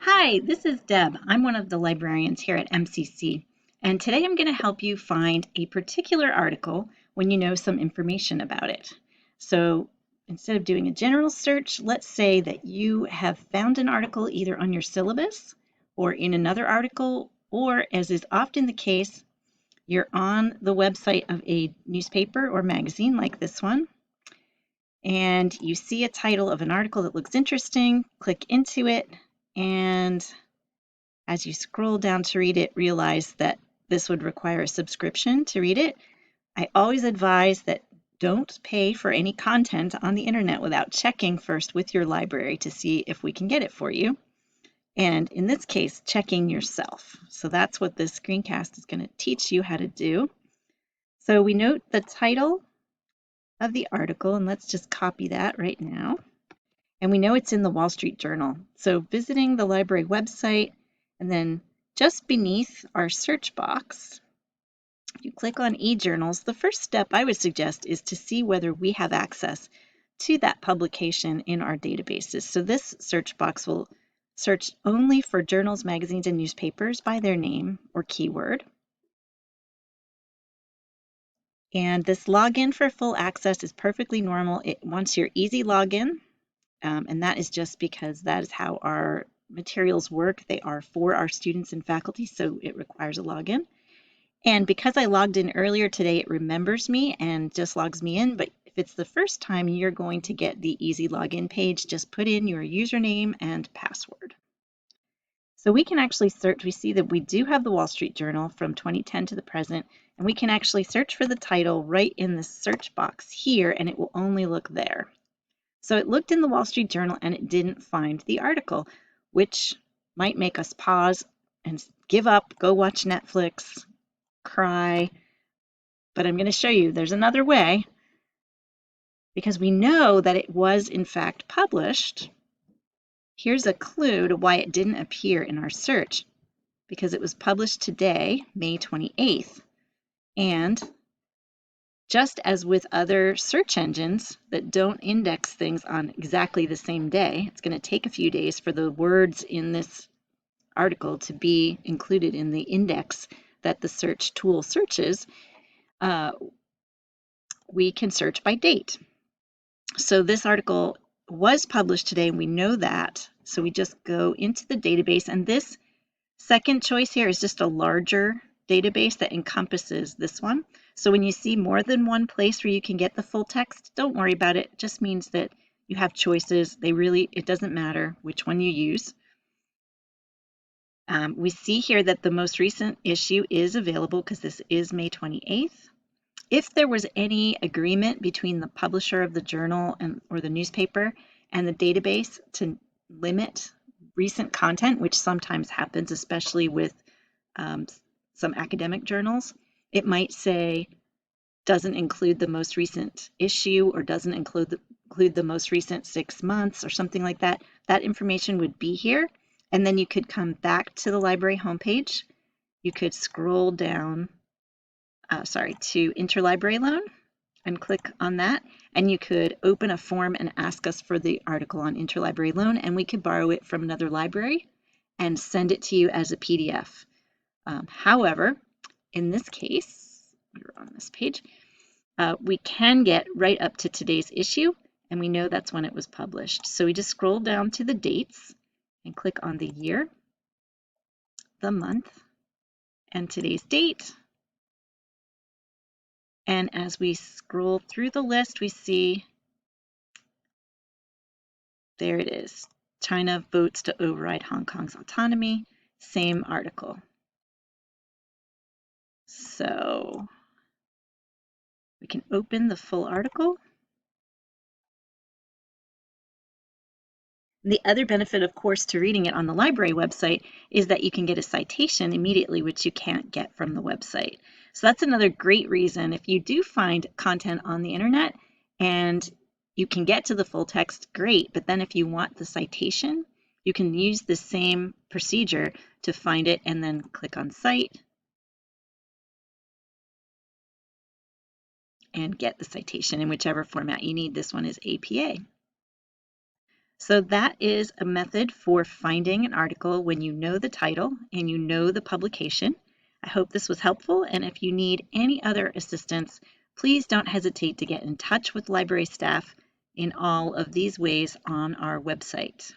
Hi, this is Deb. I'm one of the librarians here at MCC, and today I'm going to help you find a particular article when you know some information about it. So instead of doing a general search, let's say that you have found an article either on your syllabus or in another article, or as is often the case, you're on the website of a newspaper or magazine like this one, and you see a title of an article that looks interesting, click into it, and as you scroll down to read it, realize that this would require a subscription to read it. I always advise that don't pay for any content on the internet without checking first with your library to see if we can get it for you. And in this case, checking yourself. So that's what this screencast is going to teach you how to do. So we note the title of the article, and let's just copy that right now. And we know it's in the Wall Street Journal. So visiting the library website, and then just beneath our search box, you click on e-journals. The first step I would suggest is to see whether we have access to that publication in our databases. So this search box will search only for journals, magazines, and newspapers by their name or keyword. And this login for full access is perfectly normal. It wants your easy login, and that is just because that is how our materials work. They are for our students and faculty, so it requires a login. And because I logged in earlier today, it remembers me and just logs me in. But if it's the first time, you're going to get the easy login page. Just put in your username and password. So we can actually search. We see that we do have the Wall Street Journal from 2010 to the present, and we can actually search for the title right in the search box here, and it will only look there. So it looked in the Wall Street Journal and it didn't find the article, which might make us pause and give up, go watch Netflix, cry. But I'm going to show you there's another way, because we know that it was in fact published. Here's a clue to why it didn't appear in our search, because it was published today, May 28th. And just as with other search engines that don't index things on exactly the same day, it's going to take a few days for the words in this article to be included in the index that the search tool searches. We can search by date. So this article was published today, and we know that. So we just go into the database, and this second choice here is just a larger database that encompasses this one. So when you see more than one place where you can get the full text, don't worry about it. It just means that you have choices. It doesn't matter which one you use. We see here that the most recent issue is available because this is May 28th. If there was any agreement between the publisher of the journal or the newspaper and the database to limit recent content, which sometimes happens, especially with some academic journals, it might say doesn't include the most recent issue or doesn't include the most recent 6 months or something like that. That information would be here. And then you could come back to the library homepage. You could scroll down, to Interlibrary Loan and click on that. And you could open a form and ask us for the article on Interlibrary Loan, and we could borrow it from another library and send it to you as a PDF. However, in this case, we're on this page, we can get right up to today's issue, and we know that's when it was published. So we just scroll down to the dates and click on the year, the month, and today's date. And as we scroll through the list, we see, there it is, China votes to override Hong Kong's autonomy, same article. So we can open the full article. The other benefit, of course, to reading it on the library website is that you can get a citation immediately, which you can't get from the website. So that's another great reason. If you do find content on the internet and you can get to the full text, great. But then if you want the citation, you can use the same procedure to find it and then click on Cite and get the citation in whichever format you need. This one is APA. So that is a method for finding an article when you know the title and you know the publication. I hope this was helpful, and if you need any other assistance, please don't hesitate to get in touch with library staff in all of these ways on our website.